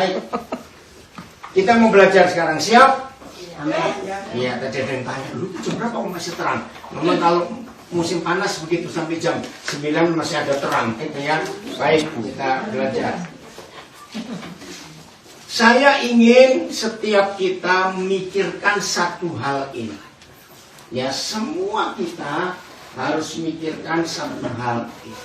Baik. Kita mau belajar sekarang, siap? Iya, tadi ada yang tanya, dulu jam berapa kok masih terang? Memang kalau musim panas begitu sampai jam 9 masih ada terang, gitu ya. Baik, kita belajar. Saya ingin setiap kita memikirkan satu hal ini. Ya, semua kita harus memikirkan satu hal ini.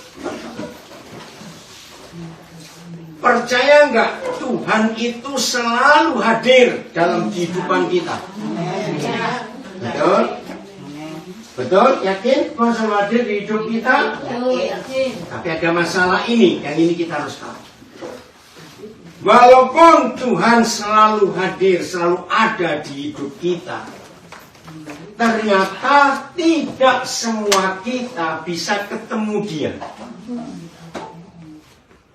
Percaya nggak Tuhan itu selalu hadir dalam kehidupan kita? Betul? Betul? Yakin Tuhan selalu hadir di hidup kita? Tapi ada masalah ini, yang ini kita harus tahu. Walaupun Tuhan selalu hadir, selalu ada di hidup kita, ternyata tidak semua kita bisa ketemu Dia.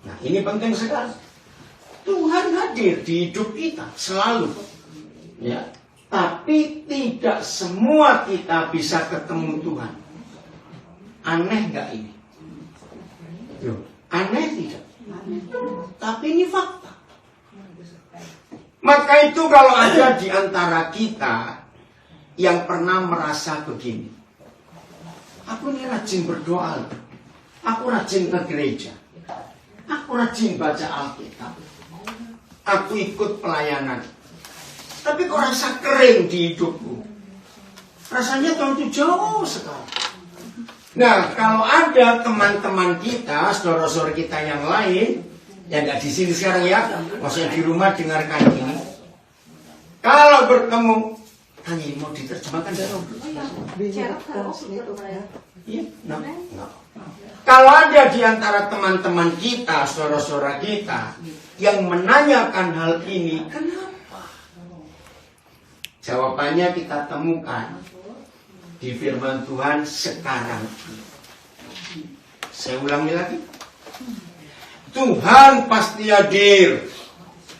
Nah, ini penting sekali. Tuhan hadir di hidup kita selalu, ya. Tapi tidak semua kita bisa ketemu Tuhan. Aneh nggak ini? Aneh tidak? Tapi ini fakta. Maka itu kalau ada di antara kita yang pernah merasa begini, aku ini rajin berdoa, aku rajin ke gereja, aku rajin baca Alkitab, aku ikut pelayanan, tapi kok rasa kering di hidupku, rasanya Tuhan itu jauh sekali. Nah, kalau ada teman-teman kita, saudara-saudara kita yang lain, yang nggak di sini sekarang ya, maksudnya di rumah dengarkan ini. Kalau bertemu, tanya mau diterjemahkan dari Kalau ada di antara teman-teman kita, saudara-saudara kita, yang menanyakan hal ini, kenapa? Jawabannya kita temukan di firman Tuhan sekarang. Saya ulangi lagi. Tuhan pasti hadir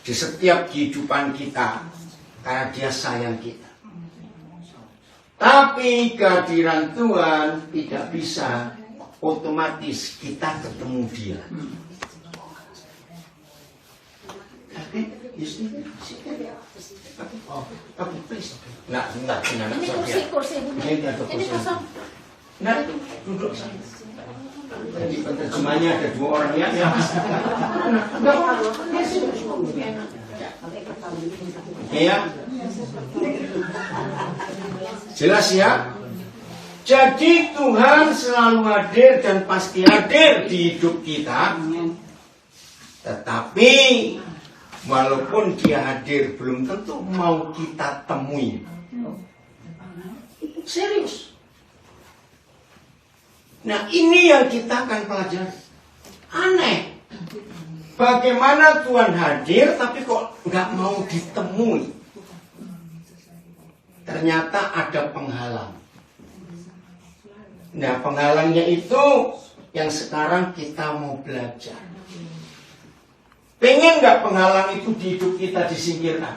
di setiap kehidupan kita karena Dia sayang kita. Tapi kehadiran Tuhan tidak bisa otomatis kita ketemu Dia. Ini kursi. Ini kosong. Nah, duduk sana. Jadi penerjemahnya ada 2 orang ya. Ya. Jelas ya? Jadi Tuhan selalu hadir dan pasti hadir di hidup kita. Tetapi walaupun Dia hadir, belum tentu mau kita temui. Serius. Nah, ini yang kita akan pelajari. Aneh. Bagaimana Tuhan hadir tapi kok nggak mau ditemui? Ternyata ada penghalang. Nah, penghalangnya itu yang sekarang kita mau belajar. Pengen nggak penghalang itu di hidup kita disingkirkan?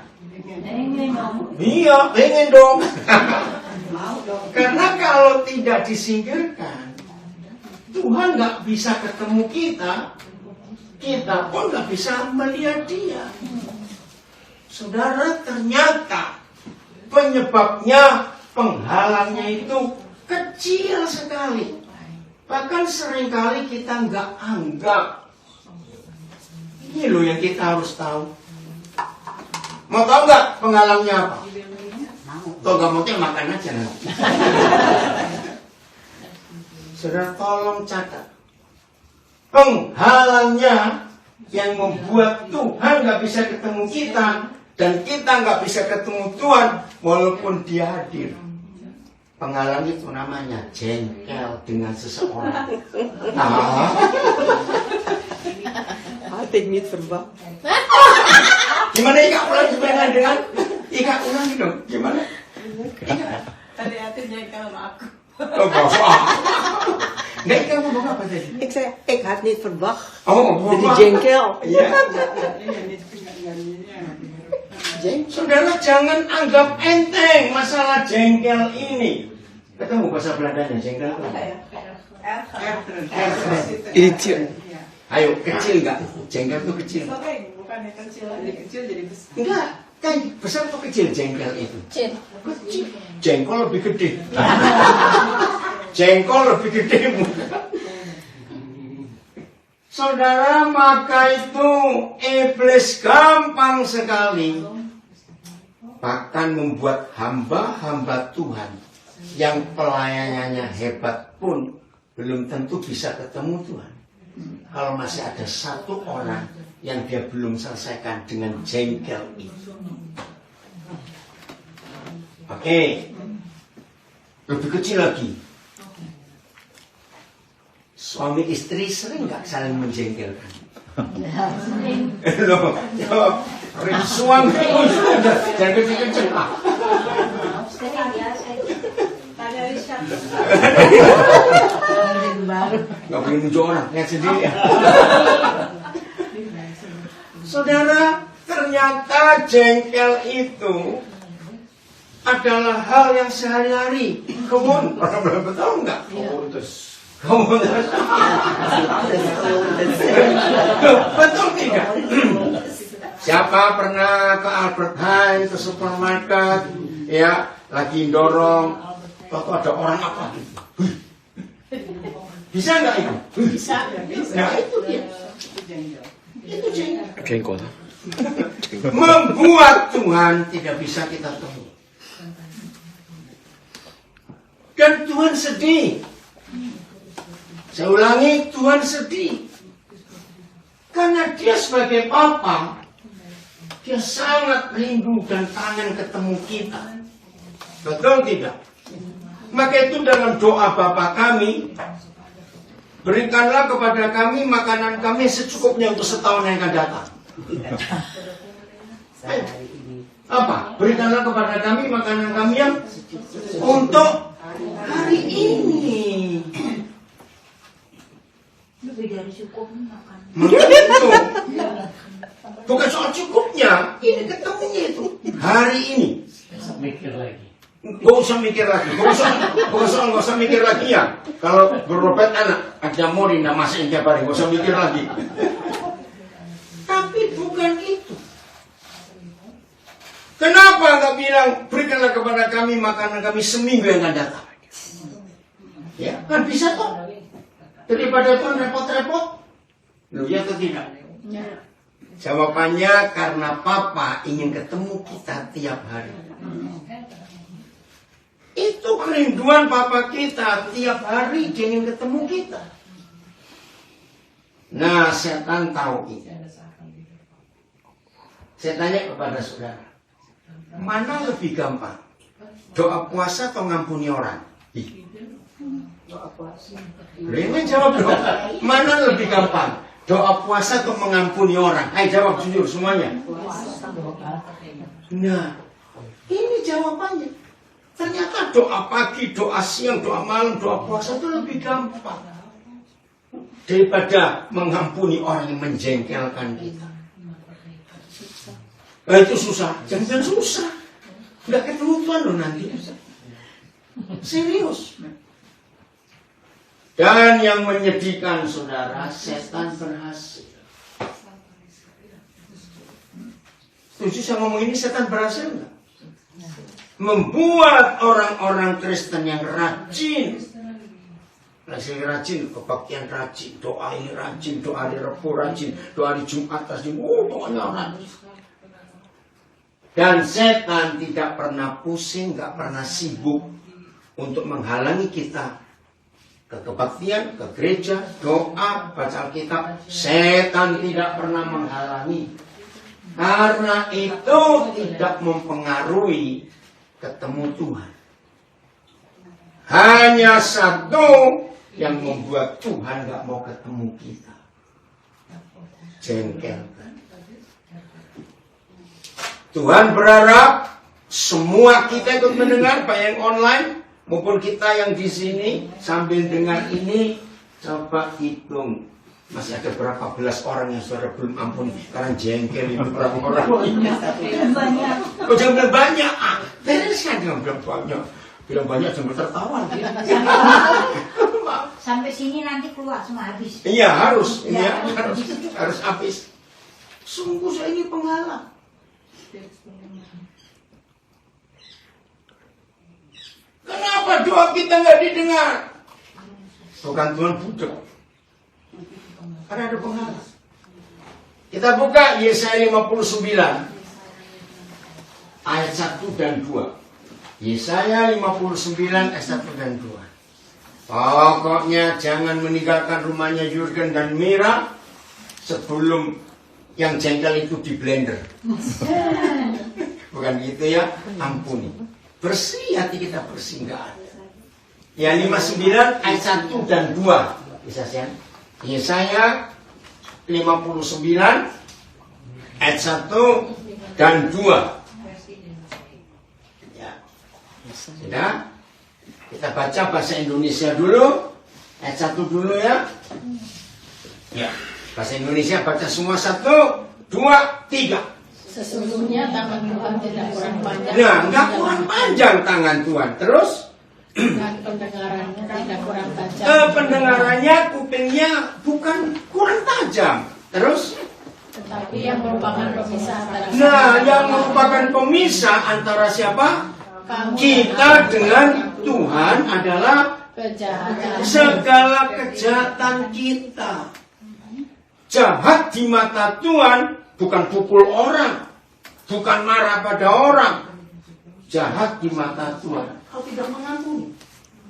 Iya, pengen dong. Karena kalau tidak disingkirkan, Tuhan nggak bisa ketemu kita, kita pun nggak bisa melihat Dia. Saudara, ternyata penyebabnya, penghalangnya itu kecil sekali. Bahkan seringkali kita nggak anggap. Ini loh yang kita harus tahu. Mau tahu nggak penghalangnya apa? Kalau nggak mau makan aja. Saudara, tolong catat. Penghalangnya yang membuat Tuhan nggak bisa ketemu kita dan kita nggak bisa ketemu Tuhan walaupun Dia hadir. Penghalang itu namanya jengkel dengan seseorang. Altijd niet verwacht. Gimana Ika ulang dengan Ika ulangi dong. Gimana? Tadi hati jengkel sama aku. Oh, bapak. Nee, Ika ngomong apa tadi? Ik zei, ik had niet verwacht. Oh, Jadi jengkel. Iya. Saudara, jangan anggap enteng masalah jengkel ini. Ketemu bahasa Belandanya jengkel itu? Itu. Ayo, kecil nggak? Jengkel itu kecil. Bukan Bukannya kecil, dari kecil jadi besar. Enggak, kan besar atau kecil jengkel itu? Kecil. Kecil. Jengkol lebih gede. Jengkol lebih gede. Saudara, maka itu iblis gampang sekali bahkan membuat hamba-hamba Tuhan yang pelayanannya hebat pun belum tentu bisa ketemu Tuhan. Kalau masih ada satu orang yang dia belum selesaikan dengan jengkel itu. Oke. Lebih kecil lagi. Suami istri sering nggak saling menjengkelkan? Loh, suami jangan kecil-kecil. Tanya Richard. Nggak boleh nunjuk orang, lihat sendiri ya. Saudara, ternyata jengkel itu adalah hal yang sehari-hari. Kamu pernah betul nggak? Kamu betul tidak? Siapa pernah ke Albert Heijn, ke supermarket, ya, lagi dorong, waktu ada orang apa gitu? Bisa nggak itu? Bisa. Nah itu dia. Itu Jengkol. membuat Tuhan tidak bisa kita temui. Dan Tuhan sedih. Saya ulangi, Tuhan sedih. Karena dia sebagai Bapa, dia sangat rindu dan kangen ketemu kita. Betul tidak? Maka itu dalam doa Bapa kami, berikanlah kepada kami makanan kami secukupnya untuk setahun yang akan datang. Apa? Berikanlah kepada kami makanan kami yang untuk hari ini. Lebih dari cukup makan. Itu bukan soal cukupnya, ini ketemunya itu hari ini. Mikir lagi. Gak usah mikir lagi, gak usah mikir lagi ya. Kalau berobat anak, ada mau tidak masakin tiap hari, gak usah mikir lagi. Tapi bukan itu. Kenapa nggak bilang berikanlah kepada kami makanan kami seminggu yang akan datang? Ya, kan bisa toh. Daripada itu repot-repot. Loh, ya atau tidak? Jawabannya karena Papa ingin ketemu kita tiap hari. Itu kerinduan Papa kita, tiap hari dia ingin ketemu kita. Nah, setan tahu itu. Saya tanya kepada saudara, mana lebih gampang? Doa puasa atau ngampuni orang? Doa puasa. Rene jawab dong. Mana lebih gampang? Doa puasa atau mengampuni orang? Ayo jawab jujur semuanya. Nah, ini jawabannya. Ternyata doa pagi, doa siang, doa malam, doa puasa itu lebih gampang daripada mengampuni orang yang menjengkelkan kita. Nah, itu susah. Jangan susah. Nggak ketemu Tuhan loh nanti. Serius. Dan yang menyedihkan saudara, setan berhasil. Setuju saya ngomong ini, setan berhasil nggak? Membuat orang-orang Kristen yang rajin, masih rajin, kebaktian rajin, doa ini rajin, doa hari Rabu rajin, doa hari Jumat rajin, doanya rajin. Dan setan tidak pernah pusing, nggak pernah sibuk untuk menghalangi kita ke kebaktian, ke gereja, doa, baca Alkitab. Setan tidak pernah menghalangi. Karena itu tidak mempengaruhi ketemu Tuhan. Hanya satu yang membuat Tuhan gak mau ketemu kita. Jengkel. Tuhan berharap semua kita ikut mendengar, baik yang online maupun kita yang di sini sambil dengar ini. Coba hitung, masih ada berapa belas orang yang saudara belum ampuni karena jengkel itu berapa orang? Banyak. Oh, jangan bilang banyak. Bereskan jangan bilang banyak. Bilang banyak jangan tertawa. Sampai sini nanti keluar semua habis. Iya harus, iya harus habis. Sungguh saya ini penghalang. Kenapa doa kita nggak didengar? Bukan Tuhan budak. Karena ada penghalang. Kita buka Yesaya 59 ayat 1 dan 2. Yesaya 59 ayat 1 dan 2. Pokoknya jangan meninggalkan rumahnya Jurgen dan Mira sebelum yang jengkel itu di blender. Bukan gitu ya, ampuni. Bersih, hati kita bersih, enggak ada. Ya 59 ayat 1 dan 2. Bisa saya? Yesaya 59 ayat 1 dan 2. Ya. Sudah? Kita baca bahasa Indonesia dulu. Ayat 1 dulu ya. Ya. Bahasa Indonesia baca semua 1, 2, 3. Sesungguhnya tangan Tuhan tidak kurang panjang. Nah, enggak kurang panjang tangan Tuhan. Terus? Dan pendengarannya tidak kurang tajam. Pendengarannya, kupingnya bukan kurang tajam. Terus? Tetapi yang merupakan pemisah antara Nah, yang merupakan pemisah antara siapa? Kita dengan Tuhan adalah kejahatan. segala kejahatan kita. Jahat di mata Tuhan bukan pukul orang, bukan marah pada orang. Jahat di mata Tuhan, kau tidak mengampuni.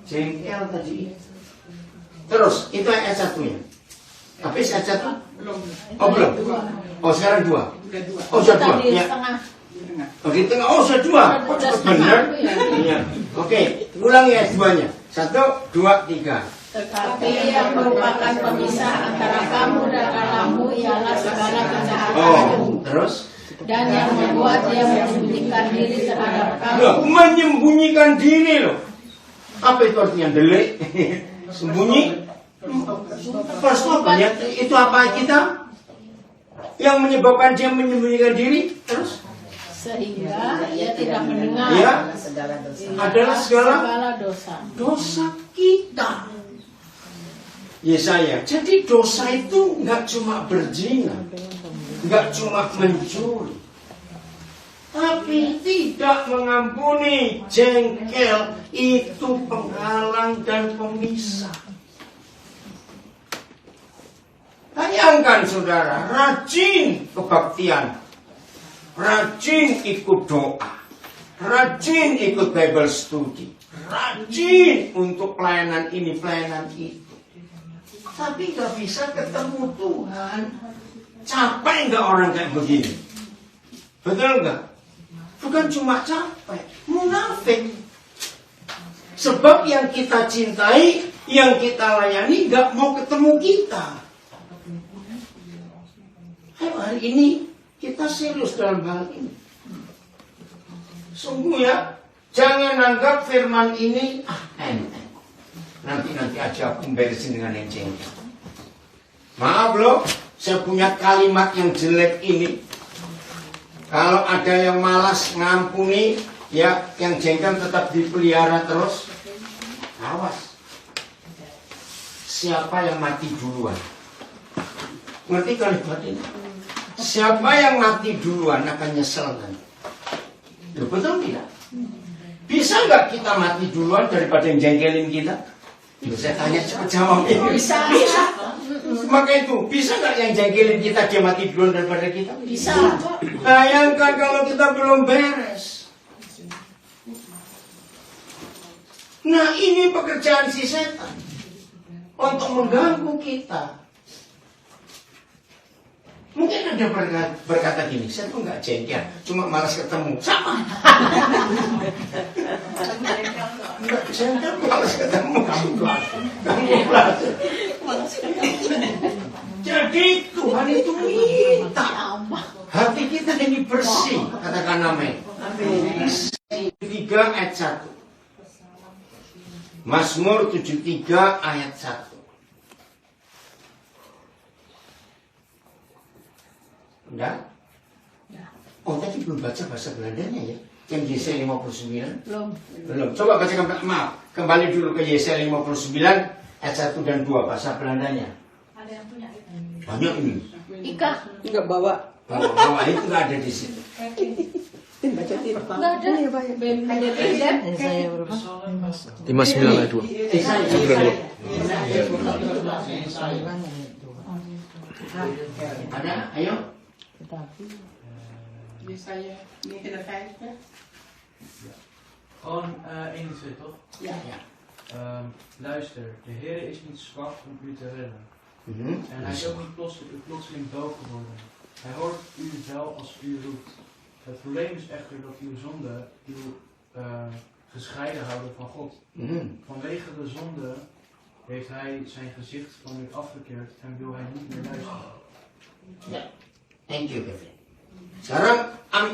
Jengkel tadi. Terus, itu ayat 1-nya. Habis ayat 1? Oh belum. Oh sekarang 2. Oh sudah 2. Ya. Oh di tengah. Oh sudah 2. Oh cepat benar. Iya. Oke, ulangi ayat 2-nya. 1, 2, 3. Tetapi yang merupakan pemisah antara kamu dan Allahmu ialah segala kejahatan. Oh, terus? Dan yang membuat dia menyembunyikan diri terhadap kamu. Loh, menyembunyikan diri loh. Apa itu artinya? Delik? Sembunyi? Pas apa ya? Itu apa kita? Yang menyebabkan dia menyembunyikan diri? Terus? Sehingga ia tidak mendengar. Ya, adalah segala dosa. dosa kita. Yesaya. Jadi dosa itu nggak cuma berzina, nggak cuma mencuri, tapi tidak mengampuni, jengkel, itu penghalang dan pemisah. Bayangkan saudara, rajin kebaktian, rajin ikut doa, rajin ikut Bible study, rajin untuk pelayanan ini, pelayanan itu. Tapi gak bisa ketemu Tuhan. Capek gak orang kayak begini? Betul gak? Bukan cuma capek, munafik. Sebab yang kita cintai, yang kita layani gak mau ketemu kita. Ayo hari ini kita serius dalam hal ini. Sungguh ya, jangan anggap firman ini enteng. Nanti aja aku beresin dengan yang jengkel. Maaf loh, saya punya kalimat yang jelek ini. Kalau ada yang malas ngampuni, ya yang jengkel tetap dipelihara terus. Awas. Siapa yang mati duluan? Ngerti kalimat ini? Siapa yang mati duluan akan nyesel nanti. Loh, betul tidak? Bisa nggak kita mati duluan daripada yang jengkelin kita? Saya tanya cepat jawab ini. Bisa. Maka itu, bisa nggak yang jengkelin kita dia mati duluan daripada kita? Bisa. Bayangkan kalau kita belum beres. Nah ini pekerjaan si setan untuk mengganggu kita. Mungkin ada berkata gini, saya tuh nggak jengkel, cuma malas ketemu. Sama. Nggak jengkel, malas ketemu. Kamu kelas. Jadi Tuhan itu minta hati kita ini bersih. Katakan amin. 3 ayat 1. Mazmur 73 ayat 1. Udah? Oh tadi belum baca bahasa Belandanya ya? Yang Yesaya 59? Belum. Coba baca kembali dulu ke Yesaya 59 ayat 1 dan 2 bahasa Belandanya. Ada yang punya. Banyak ini. Ika. Enggak bawa. Bahwa itu nggak ada di situ. Baca tidak. Nggak ada. Hanya tidak. Saya berapa? 59 ayat 2. Ada, ayo. Jesaja 59. Gewoon 21, toch? Ja. Luister, de Heer is niet zwak om u te redden. En hij is ook niet plotseling doof geworden. Hij hoort u wel als u roept. Het probleem is echter dat uw zonde u gescheiden houden van God. Vanwege de zonde heeft hij zijn gezicht van u afgekeerd en wil hij niet meer luisteren. Ya, thank you Kevin. Sekarang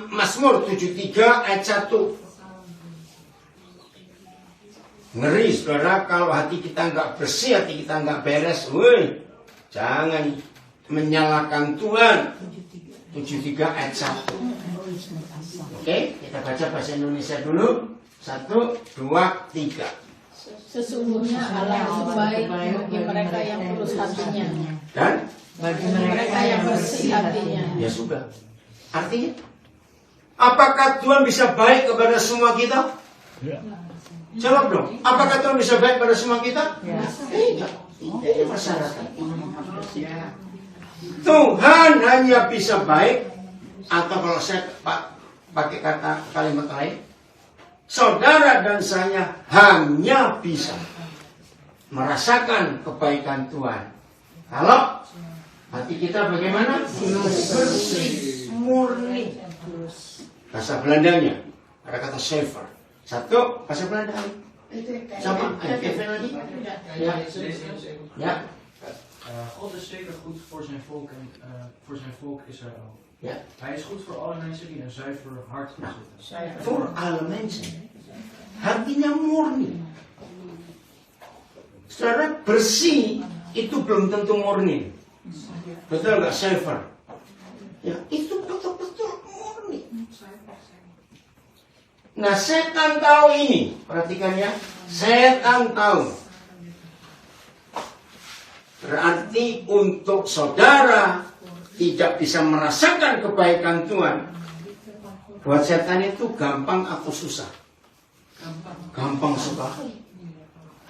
Mazmur 73 ayat 1. Ngeri saudara kalau hati kita nggak bersih, hati kita nggak beres. Woi, jangan menyalahkan Tuhan. 73 ayat 1. Oke, kita baca bahasa Indonesia dulu. 1, 2, 3. Sesungguhnya Allah itu baik bagi mereka yang tulus hatinya. Dan Bagi mereka yang bersih hatinya. ya sudah. Artinya, apakah Tuhan bisa baik kepada semua kita? Jawab dong. Apakah Tuhan bisa baik pada semua kita? Tidak. Itu persyaratan. Tuhan hanya bisa baik, atau kalau saya pakai kata kalimat lain, saudara dan saya hanya bisa merasakan kebaikan Tuhan kalau hati kita bagaimana? Bersih, murni. Bahasa Belandanya ada kata zuiver. 1, bahasa Belanda. Sama, Kevin lagi. Ya. God is zeker goed voor zijn volk en voor zijn volk Israël. Ja. Hij is goed voor alle mensen die een zuiver hart bezitten. Voor alle mensen. Hatinya murni. Saudara, bersih itu belum tentu murni. Betul nggak, zuiver? Ya, itu betul-betul murni. Nah, setan tahu ini. Perhatikan ya. Setan tahu. Berarti untuk saudara tidak bisa merasakan kebaikan Tuhan, buat setan itu gampang atau susah? Gampang sekali.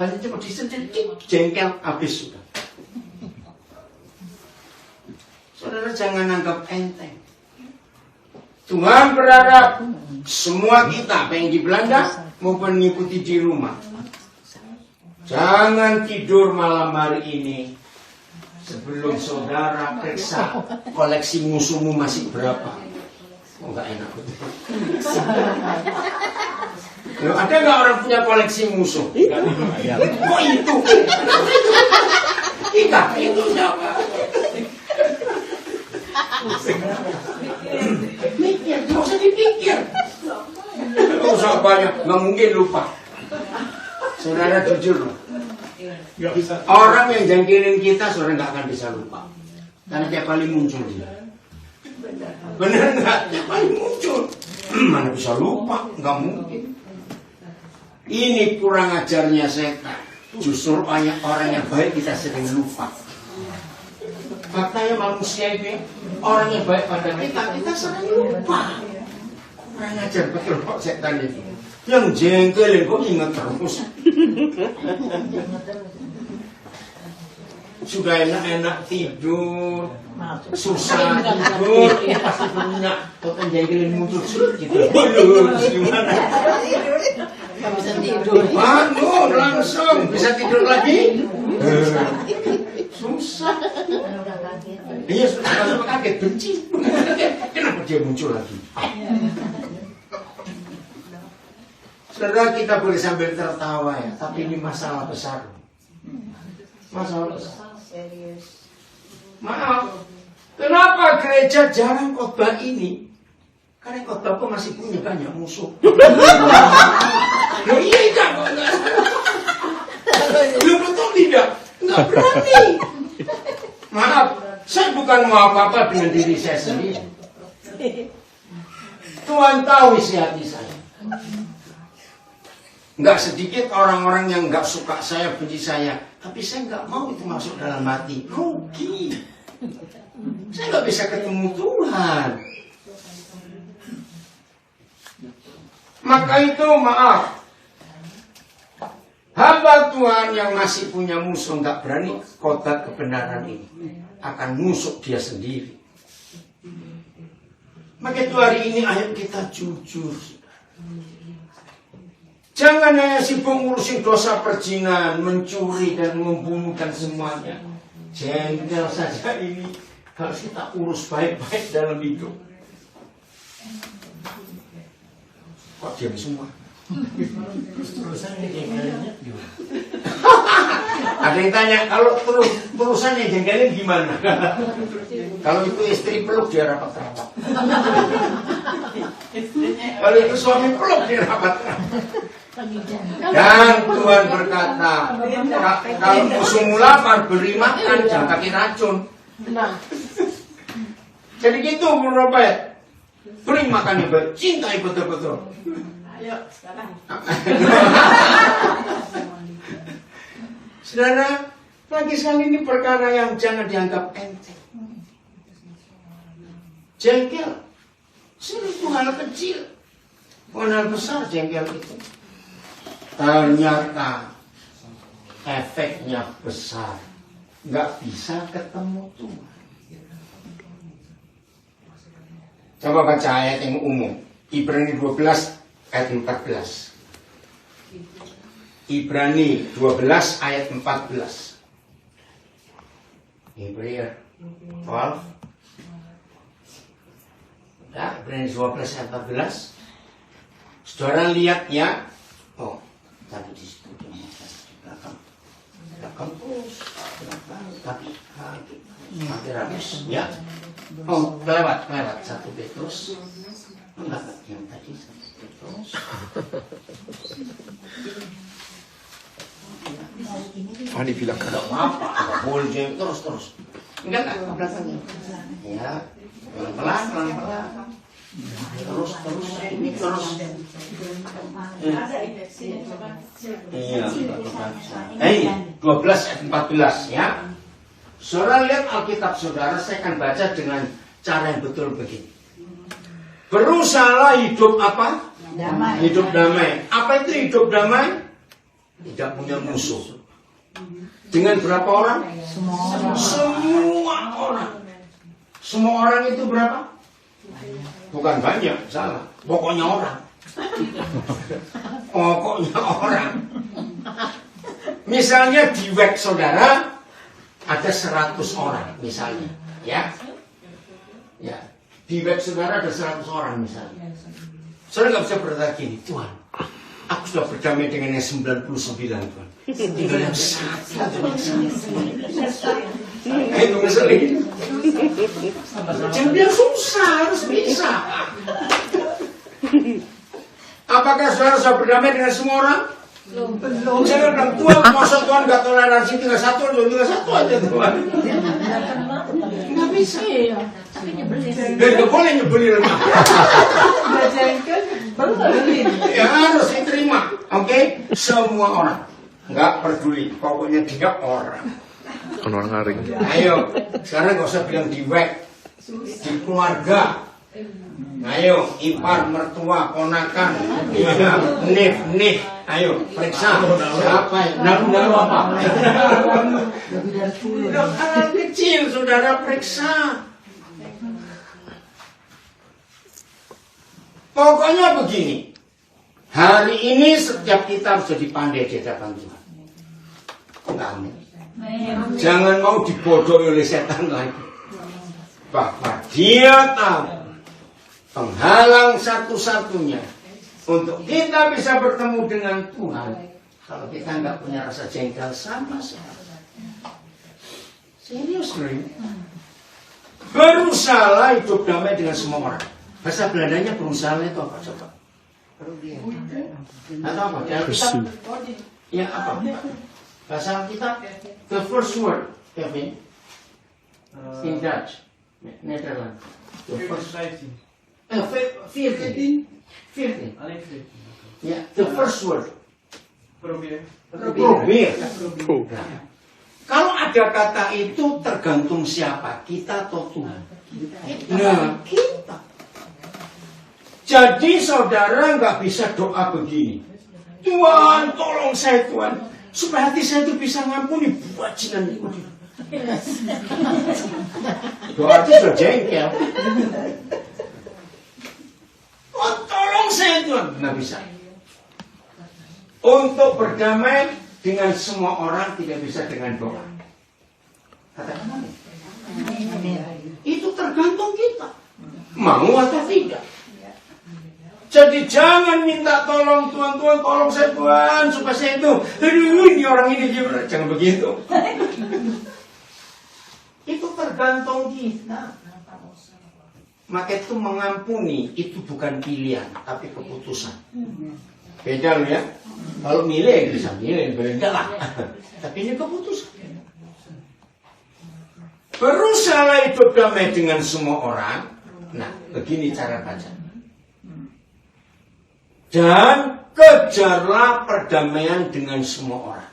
Hanya cuma disentil, jengkel, habis sudah. Saudara jangan anggap enteng. Tuhan berharap semua kita, baik di Belanda maupun mengikuti di rumah, jangan tidur malam hari ini sebelum saudara periksa koleksi musuhmu masih berapa. Oh, nggak enak betul. Loh, ada nggak orang punya koleksi musuh? Kok itu? Itu siapa? Mikir, nggak usah dipikir. Nggak usah banyak, nggak mungkin lupa. Saudara jujur loh. Orang yang jangkilin kita, saudara nggak akan bisa lupa. Karena tiap kali muncul dia. Benar nggak? Tiap kali muncul. Mana bisa lupa? Nggak mungkin. Ini kurang ajarnya setan. Justru orang yang baik kita sering lupa. Faktanya manusia ini orang yang baik pada kita sering lupa. Kurang ajar betul kok setan itu. Yang jengkelin kok ingat terus. Sudah enak-enak tidur, susah tidur, pasti punya kok jengkelin muncul gitu. Gimana? Nggak bisa tidur. Bangun langsung bisa tidur lagi. Susah. Iya sudah kaget benci. Kenapa dia muncul lagi? Saudara, kita boleh sambil tertawa ya, tapi ini masalah besar. Masalah besar. Maaf, kenapa gereja jarang khotbah ini? Karena khotbah kok masih punya banyak musuh. Loh iya enggak? Loh betul tidak? Enggak berani. Maaf, saya bukan mau apa-apa dengan diri saya sendiri. Tuhan tahu isi hati saya. Enggak sedikit orang-orang yang enggak suka saya, benci saya. Tapi saya enggak mau itu masuk dalam hati. Rugi. Saya nggak bisa ketemu Tuhan. Maka itu maaf, hamba Tuhan yang masih punya musuh nggak berani khotbah kebenaran ini, akan nusuk dia sendiri. Maka itu hari ini ayo kita jujur. Jangan hanya sibuk ngurusin dosa perzinahan, mencuri dan membunuh dan semuanya. Jengkel saja ini harus kita urus baik-baik dalam hidup. Kok diam semua? Ada yang tanya, kalau terusannya jengkelin gimana? Kalau itu istri peluk dia rapat-rapat. Kalau itu suami peluk dia rapat-rapat. Dan Tuhan berkata, kalau musuhmu lapar beri makan, jangan pakai racun. Jadi gitu Bu Robert. Beri makan yang baik, cintai betul-betul. Ayo, sekarang. Saudara, lagi sekali ini perkara yang jangan dianggap enteng. Jengkel, itu hal kecil, bukan hal besar jengkel itu. Ternyata efeknya besar, nggak bisa ketemu Tuhan. Coba baca ayat yang umum, Ibrani 12 ayat 14. Ibrani 12 ayat 14. Ibrani 12. Ya, Ibrani 12 ayat 14. Saudara lihat ya. Oh, tadi di situ belakang terus tapi hampir habis ya. Oh, lewat 1 Petrus. Enggak yang tadi 1 Petrus. Fani bilang kan. Apa? Boleh terus. Enggak belakangnya. Ya, pelan-pelan. Terus ini terus. Iya. 12 ayat 14 ya. Saudara lihat Alkitab saudara, saya akan baca dengan cara yang betul begini. Berusahalah hidup apa? Damai. Hidup damai. Apa itu hidup damai? Tidak punya musuh. Dengan berapa orang? Semua orang. Semua orang itu berapa? Bukan banyak, salah. Pokoknya orang. Pokoknya orang. Misalnya di web saudara ada 100 orang misalnya, ya. Di web saudara ada 100 orang misalnya. Saudara nggak bisa berkata gini, Tuhan, aku sudah berdamai dengan yang 99 Tuhan. Tinggal yang satu. Itu ngeselin. Jadi susah, harus bisa. Apakah saudara sudah berdamai dengan semua orang? Belum. Saya bilang, Tuhan, masa Tuhan gak toleransi tinggal satu aja Tuhan. Nggak bisa. Dan gak boleh nyebelin. Ya harus diterima. Oke? Semua orang. Nggak peduli. Pokoknya dia orang. Orang ngaring. Ayo, sekarang gak usah bilang di web. Di keluarga. Ayo, ipar, mertua, ponakan, nif, ayo, periksa. Siapa yang naruh apa? Hal kecil, saudara, periksa. Pokoknya begini. Hari ini setiap kita harus jadi pandai di hadapan Tuhan. Amin. Jangan mau dibodohi oleh setan lagi. Bahwa dia tahu penghalang satu-satunya untuk kita bisa bertemu dengan Tuhan kalau kita nggak punya rasa jengkel sama sekali. Serius nih. Berusahalah hidup damai dengan semua orang. Bahasa Belandanya berusaha itu apa coba? Atau apa? Ya apa? Bahasa kita the first word, Kevin, in Dutch, Netherlands. The first 15. 15. Alleen 14. Ya, the first word. Probeer. Probeer. Kalau ada kata itu tergantung siapa, kita atau Tuhan. Nah, kita. Jadi saudara nggak bisa doa begini. Tuhan, tolong saya Tuhan, supaya hati saya itu bisa ngampuni bajingan itu. Doa itu sudah jengkel. Oh, tolong saya Tuhan, nggak bisa. Untuk berdamai dengan semua orang tidak bisa dengan doa. Katakan amin. Itu tergantung kita, mau atau tidak. Jadi jangan minta tolong Tuhan, Tuhan tolong saya Tuhan supaya saya itu, aduh ini orang ini gimana? Jangan begitu. Itu tergantung kita. Maka itu mengampuni itu bukan pilihan, tapi keputusan. Beda loh ya. Kalau milih bisa milih, beda lah. Tapi ini keputusan. Berusaha hidup damai dengan semua orang. Nah, begini cara baca. Dan kejarlah perdamaian dengan semua orang.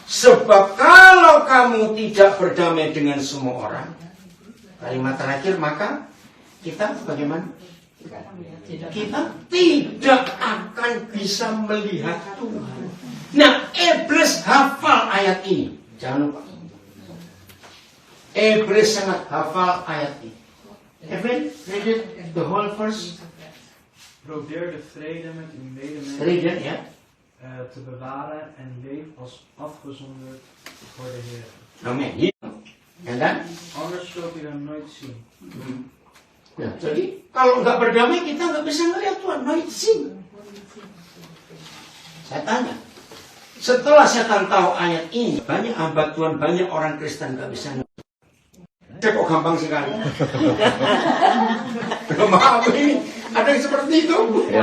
Sebab kalau kamu tidak berdamai dengan semua orang, kalimat terakhir, maka kita bagaimana? Kita tidak akan bisa melihat Tuhan. Nah, iblis hafal ayat ini. Jangan lupa. Iblis sangat hafal ayat ini. Evan, read it, the whole verse. Probeer de vrede met uw medemensen Read it, ja. Te bewaren en leef als afgezonderd voor de Heer. Amen. En dan? Anders zult u hem nooit zien. Ya, jadi kalau nggak berdamai kita nggak bisa ngeliat Tuhan. Nooit zien. Saya tanya. Setelah setan tahu ayat ini, banyak hamba Tuhan, banyak orang Kristen nggak bisa ngeliat. Kok gampang sekali. Maaf ini, ada yang seperti itu. Ya.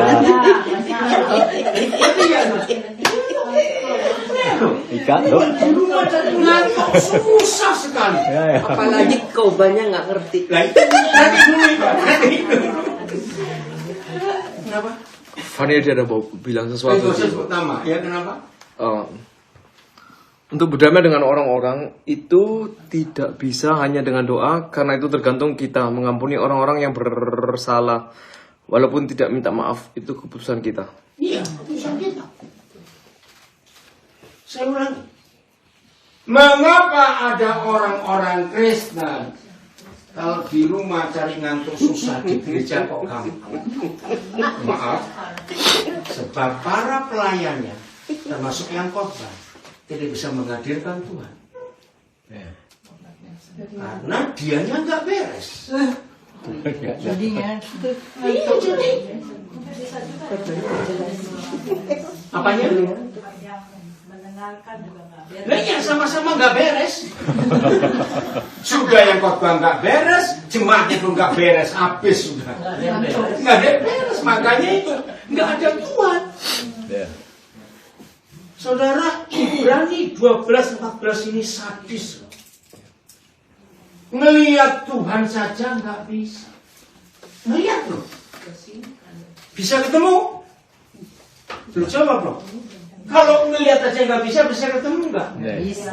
Ikan loh. Di rumah jadi ngantuk susah sekali. Ya. Apalagi khotbahnya nggak ngerti. Nah itu nanti dulu Pak, nanti dulu. Kenapa? Fanny dia ada mau bilang sesuatu. Saya sebut nama, ya kenapa? Untuk berdamai dengan orang-orang itu tidak bisa hanya dengan doa, karena itu tergantung kita mengampuni orang-orang yang bersalah, walaupun tidak minta maaf, itu keputusan kita. Iya, keputusan kita. Saya ulangi. Mengapa ada orang-orang Kristen kalau di rumah cari ngantuk susah, di gereja kok gampang? Maaf, sebab para pelayannya, termasuk yang khotbah, tidak bisa menghadirkan Tuhan. Karena dianya nggak beres. Jadinya Iya jadi. Apanya? Mendengarkan juga nggak beres. Nah iya sama-sama nggak beres. Sudah yang khotbah nggak beres, jemaatnya pun nggak beres, habis sudah. Nggak ada beres, makanya itu nggak ada Tuhan. Saudara, Ibrani 12:14 ini sadis. Ngelihat Tuhan saja nggak bisa. Ngelihat loh. Bisa ketemu? Lu jawab loh. Kalau ngelihat aja nggak bisa ketemu nggak?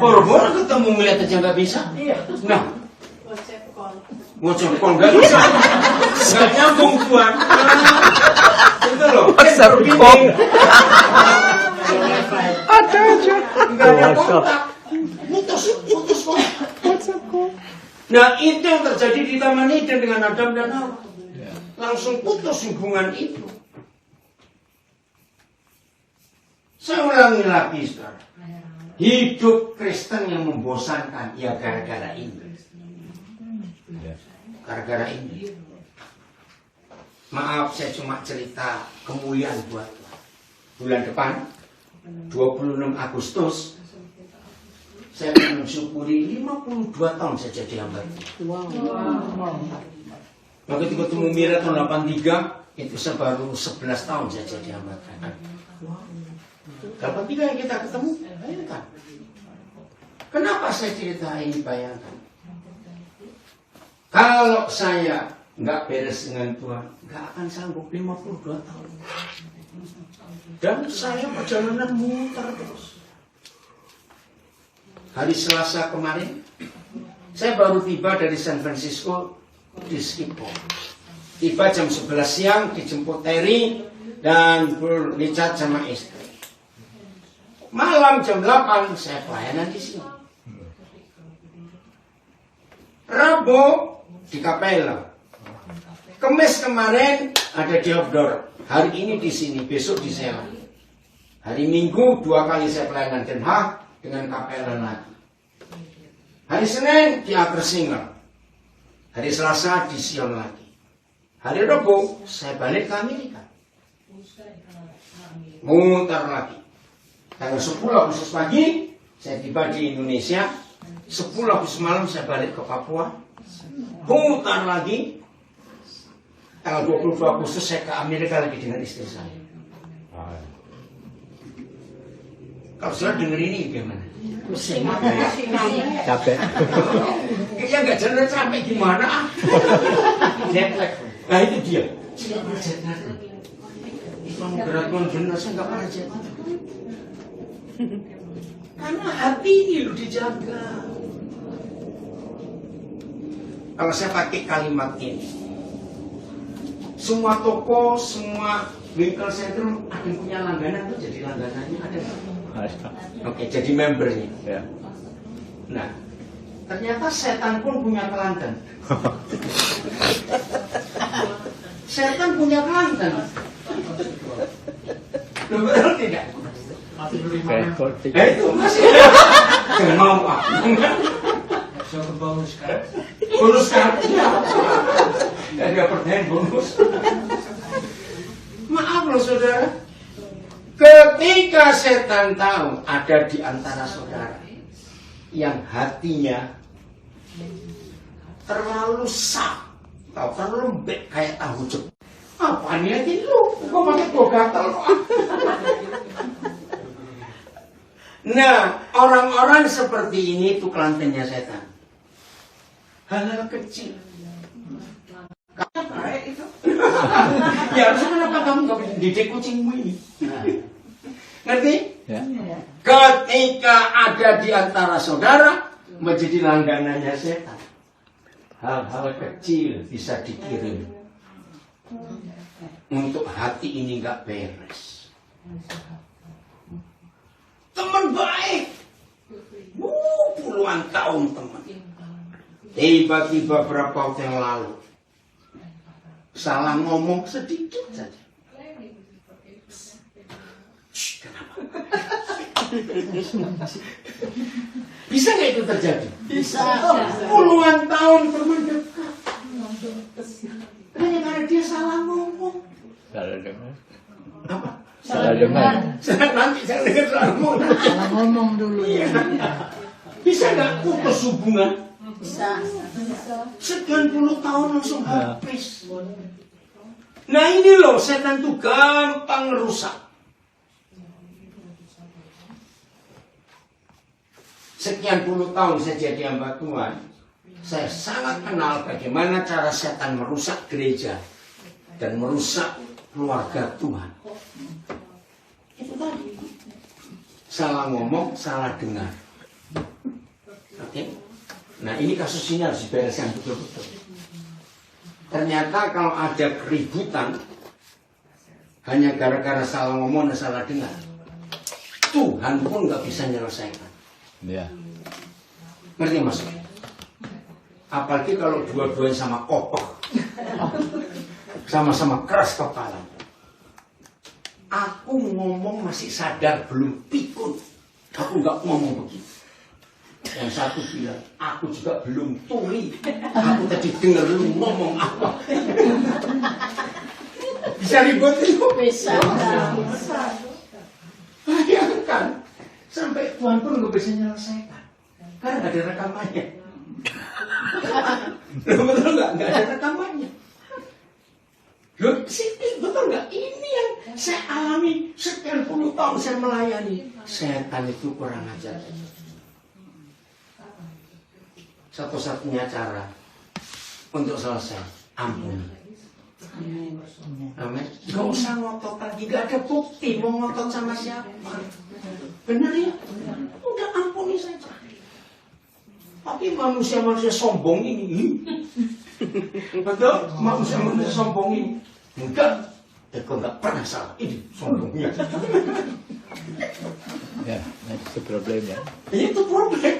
Boro-boro ketemu ngelihat aja nggak bisa. Nah, WhatsApp call nggak bisa. Nggak nyambung Tuhan. Itu loh. WhatsApp call. Ada aja. Nggak ada kontak. Putus kontak. Nah itu yang terjadi di Taman Eden dengan Adam dan Hawa. Langsung putus hubungan itu. Saya ulangi lagi, saudara. Hidup Kristen yang membosankan, ya gara-gara ini. Gara-gara ini. Maaf, saya cuma cerita kemuliaan buat Tuhan. Bulan depan, 26 Agustus, saya mensyukuri 52 tahun saya jadi hamba Tuhan. Waktu ketemu Mira tahun 83, itu saya baru 11 tahun saya jadi hamba Tuhan. 83 yang kita ketemu, bayangkan. Kenapa saya cerita ini, bayangkan. Kalau saya nggak beres dengan Tuhan, nggak akan sanggup 52 tahun. Dan saya perjalanan muter terus. hari Selasa kemarin, saya baru tiba dari San Francisco di Schiphol. Tiba jam 11 siang, dijemput Terry dan Bro Richard sama istri. Malam jam 8 saya pelayanan di sini. Rabu di Kapela. Kamis kemarin ada di outdoor. Hari ini di sini, besok di Sela. Hari Minggu 2 kali saya pelayanan Den Haag dengan Kapela lagi. Hari Senin di Upper Single. Hari Selasa di Sion lagi. Hari Rabu saya balik ke Amerika. Mutar lagi. Tanggal 10 Agustus pagi saya tiba di Indonesia. 10 Agustus malam saya balik ke Papua. Mutar lagi. Tanggal 22 Agustus saya ke Amerika lagi dengan istri saya. Kalau saudara denger ini gimana? Capek. Ya nggak jelas capek gimana? Jet lag. Nah itu dia. Kamu berat benar, saya nggak pernah jet lag. Karena hati ini lo dijaga. Kalau saya pakai kalimat ini, semua toko, semua bengkel sentrum ada yang punya langganan tuh jadi langganannya ada. Oke, jadi membernya. Ya. Nah, ternyata setan pun punya kelantan. Setan punya kelantan. Lo betul tidak? Itu masih. Jangan mau aku. Zo'n bonuskaart. Bonus kartu. Ada pertanyaan bonus. Maaf loh saudara. Ketika setan tahu ada di antara saudara yang hatinya terlalu sak, atau terlalu lembek kayak tahu jepang. Apa niatin lu? Kok pakai gua gatal kok? Nah, orang-orang seperti ini tuh kelantennya setan. Hal-hal kecil. Kamu baik itu. Ya harusnya kenapa kamu gak didik kucingmu ini? Ngerti? Ya. Ketika ada di antara saudara menjadi langganannya setan. Hal-hal kecil bisa dikirim untuk hati ini gak beres. Teman baik, puluhan tahun teman. Tiba-tiba berapa waktu yang lalu salah ngomong sedikit saja. Shh, kenapa? Bisa nggak itu terjadi? Bisa. Puluhan tahun teman dekat. Hanya karena dia salah ngomong. Salah dengar. Apa? Salah dengar. Nanti saya dengar salah ngomong. Salah ngomong dulu. Iya. Bisa nggak putus hubungan? Bisa. Sekian puluh tahun langsung habis. Nah ini loh, setan tuh gampang rusak. Sekian puluh tahun saya jadi hamba Tuhan, saya sangat kenal bagaimana cara setan merusak gereja dan merusak keluarga Tuhan. Itu tadi. Salah ngomong, salah dengar. Oke? Nah ini kasus ini harus dibereskan betul-betul. Ternyata kalau ada keributan hanya gara-gara salah ngomong dan salah dengar, Tuhan pun nggak bisa menyelesaikan. Ya. Ngerti maksudnya? Apalagi kalau dua-duanya sama kokoh, sama-sama keras kepala. Aku ngomong masih sadar belum pikun. Aku nggak ngomong begitu. Yang satu bilang, aku juga belum tuli. Aku tadi dengar lu ngomong apa. Bisa ribut itu? Bisa. Bayangkan, sampai Tuhan pun nggak bisa menyelesaikan. Karena nggak ada rekamannya. Betul nggak? Nggak ada rekamannya. Loh, betul nggak? Ini yang saya alami sekian puluh tahun saya melayani. Setan itu kurang ajar. Satu-satunya cara untuk selesai, ampuni. Amin. Gak usah ngotot lagi, gak ada bukti mau ngotot sama siapa. Bener ya? Udah ampuni saja. Tapi manusia-manusia sombong ini, betul? Manusia-manusia sombong ini, enggak. Eko enggak pernah salah. Ini sombongnya. Ya, itu problemnya. Itu problem.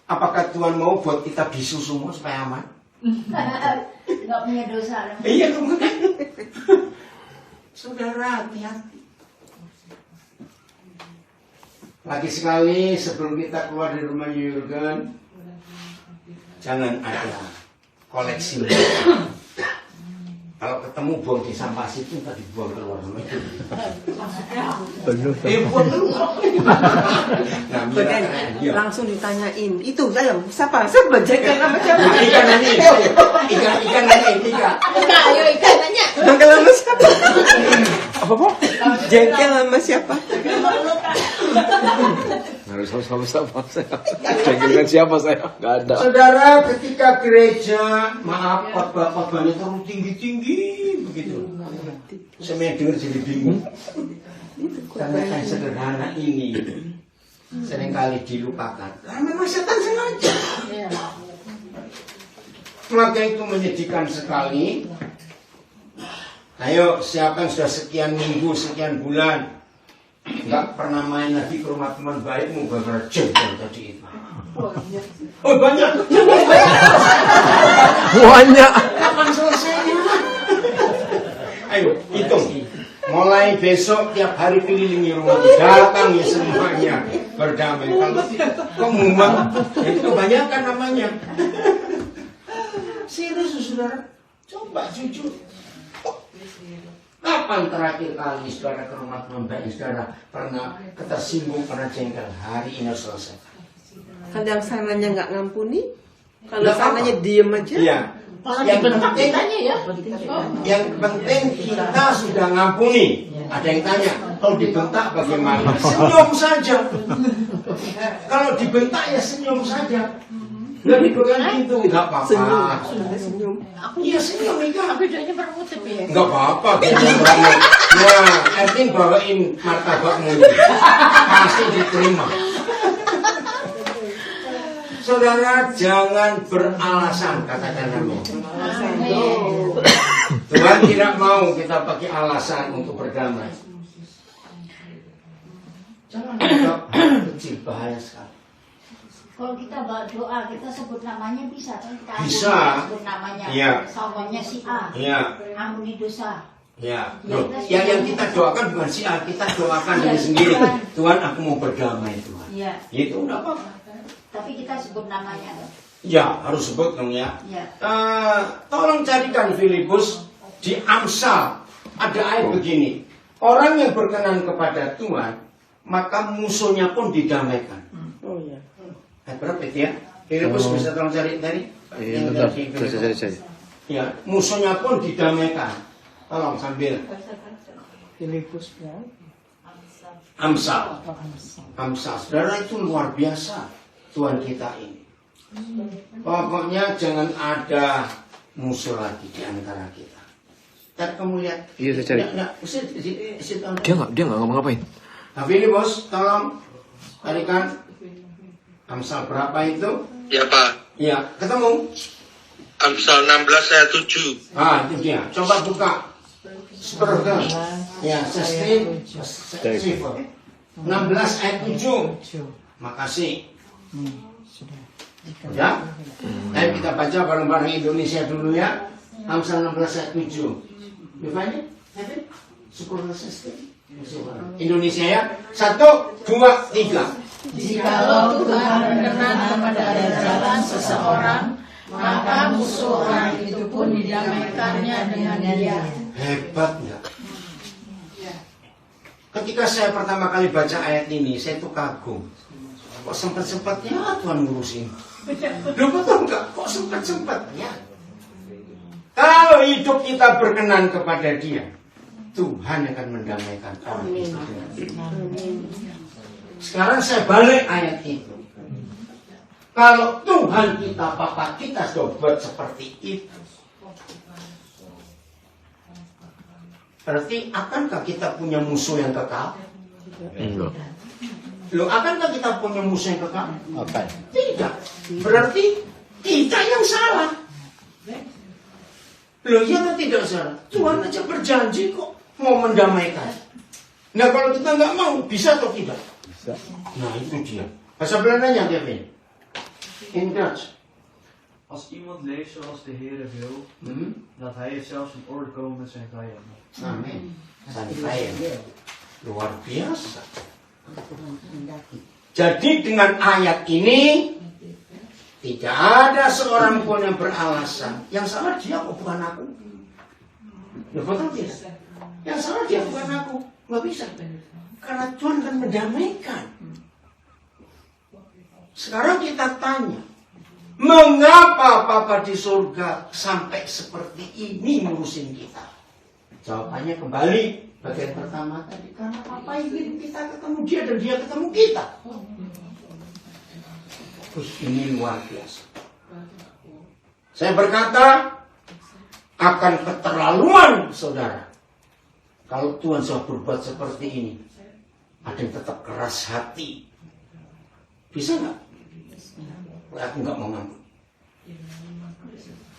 Apakah Tuhan mau buat kita bisu semua supaya aman? Nggak punya dosa. Iya, Tuhan. Saudara, hati-hati. Lagi sekali sebelum kita keluar dari rumah Jurgen, jangan ada koleksi. Kalau ketemu buang di sampah situ, tadi buang keluar rumah itu. Penuh. Buang keluar. Nah, Badan iya. langsung ditanyain. Itu ayo siapa? Siapa jengkel sama siapa? Ikan nanti, ikan nanti, ikan. Enggak, ayo ikan nanya. Jengkel sama siapa? Apa? Jengkel sama siapa? Harus sama-sama saya. Dengan siapa saya? Gak ada. Saudara, ketika gereja, maaf, khotbah-khotbahnya terlalu tinggi-tinggi begitu. Saya dengar jadi bingung. Karena yang sederhana ini seringkali dilupakan. Karena memang setan sengaja. Maka itu menyedihkan sekali. Ayo, siapa yang sudah sekian minggu, sekian bulan nggak pernah main lagi ke rumah teman baikmu gara-gara jengkel tadi itu? Oh banyak. Banyak. Kapan selesainya? Ayo hitung. Mulai besok tiap hari kelilingi rumah, datang ya semuanya berdamai. Kalau kok ngumang, itu kebanyakan namanya. Serius saudara, coba jujur. Kapan terakhir kali saudara ke rumah teman baik saudara pernah ketersinggung, pernah jengkel? Hari ini harus selesai. Kadang sananya nggak ngampuni, kalau Nggak sananya diem aja. Iya. Kalau Yang dibentak penting, ditanya ya. yang penting kita sudah ngampuni. Ada yang tanya, kalau dibentak bagaimana? Senyum saja. Kalau dibentak ya senyum saja. Nggak dipegang pintu, nggak apa-apa. Senyum. Iya senyum enggak. Bedanya bermotif ya. Nggak apa-apa. Nah, Ertin bawain martabakmu ini. Pasti diterima. Saudara, jangan beralasan, katakan amin. Tuhan tidak mau kita pakai alasan untuk berdamai. Jangan anggap hal kecil, bahaya sekali. Kalau kita doa, kita sebut namanya bisa kan? Kita Bisa. sebut namanya. Iya. Salmanya si A. Ya, Ampuni dosa. ya. Loh, yang kita doakan bukan si A, kita doakan diri sendiri. Tuhan, aku mau berdamai Tuhan. Iya. Itu udah apa? Tapi kita sebut namanya. Ya, harus sebut dong ya. Iya. Tolong carikan Filipus di Amsal. Ada ayat begini. Orang yang berkenan kepada Tuhan, maka musuhnya pun didamaikan. Oh ya. Ayat berapa itu ya? Filipus bisa tolong cari tadi? Iya, bentar. Saya. Ya, musuhnya pun didamaikan. Tolong sambil. Filipus ya. Amsal. Amsal. Saudara, itu luar biasa Tuhan kita ini. Pokoknya jangan ada musuh lagi di antara kita. Ntar kamu lihat. Iya, saya cari. Dia nggak ngomong-ngapain. Nah, Filipus, tolong carikan Amsal berapa itu? Ya Pak, Iya, ketemu. Amsal 16 ayat 7. Ah, itu dia. Coba buka. Sepertiga. Ya, 16 ayat 7. Makasih. Ya? Ayo kita baca bareng-bareng Indonesia dulu ya. Amsal 16 ayat 7. Bagaimana? Syukur Indonesia ya. 1, 2, 3. Jikalau Tuhan berkenan kepada jalan seseorang, maka musuh orang itu pun didamaikannya dengan dia. Hebat nggak? Ketika saya pertama kali baca ayat ini, saya tuh kagum. Kok sempat-sempatnya Tuhan ngurusin? Loh, betul nggak? Kok sempat-sempatnya? Kalau hidup kita berkenan kepada Dia, Tuhan akan mendamaikan orang itu dengan Dia. Sekarang saya balik ayat itu. Kalau Tuhan kita, Papa kita sudah buat seperti itu, berarti akankah kita punya musuh yang kekal? Enggak. Loh, akankah kita punya musuh yang kekal? Akan. Tidak. Berarti kita yang salah. Loh, iya atau tidak salah? Tuhan aja berjanji kok mau mendamaikan. Nah, kalau kita nggak mau, bisa atau tidak? Bisa. Nah, itu dia. Bahasa Belandanya, Kevin. In Dutch. Als iemand leeft zoals de Heer wil, laat hij het zelfs in orde komen met zijn vijanden. Amin. Santai. Luar biasa. Jadi dengan ayat ini tidak ada seorang pun yang beralasan yang salah dia kok bukan aku. Ya betul tidak? Yang salah dia bukan aku. Nggak bisa. Karena Tuhan kan mendamaikan. Sekarang kita tanya, mengapa Papa di surga sampai seperti ini ngurusin kita? Jawabannya kembali bagian pertama tadi, karena Papa ingin kita ketemu dia dan dia ketemu kita. Ini luar biasa. Saya berkata akan keterlaluan, saudara, kalau Tuhan sudah berbuat seperti ini. Ada yang tetap keras hati. Bisa nggak? Aku nggak mau ngaku.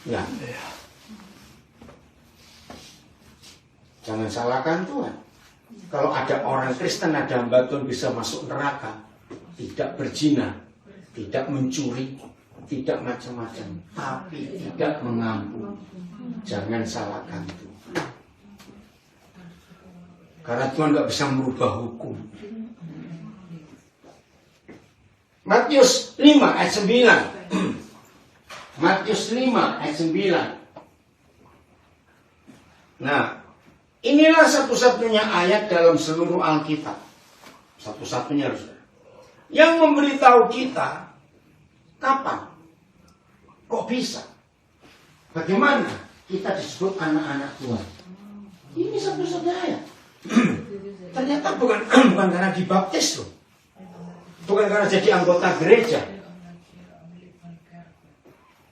Ya. Jangan salahkan Tuhan. Kalau ada orang Kristen, ada hamba Tuhan bisa masuk neraka, tidak berzina, tidak mencuri, tidak macam-macam, tapi tidak mengampuni. Jangan salahkan Tuhan. Karena Tuhan nggak bisa merubah hukum. Matius 5 ayat 9. Matius 5 ayat 9. Nah, inilah satu-satunya ayat dalam seluruh Alkitab. Satu-satunya harus. Yang memberitahu kita kapan? Kok bisa? Bagaimana kita disebut anak-anak Tuhan? Ini satu-satunya ayat. Ternyata bukan karena dibaptis loh. Bukan karena jadi anggota gereja.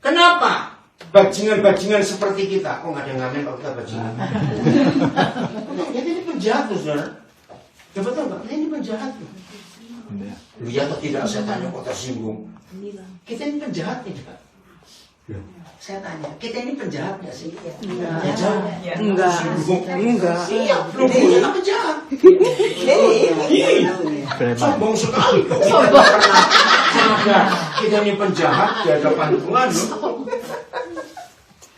Kenapa? Bajingan-bajingan seperti kita. Kok nggak ada yang ngamen kalau kita bajingan? Kita ini penjahat loh, saudara. Coba tahu nggak? Kita ini penjahat loh. Lihat atau tidak, saya tanya kok tersinggung. Kita ini penjahat tidak? Saya tanya, kita ini penjahat nggak sih? Ya jawab. Enggak. Iya, belum punya penjahat. Sombong sekali. Kita pernah sadar kita ini penjahat di hadapan Tuhan loh.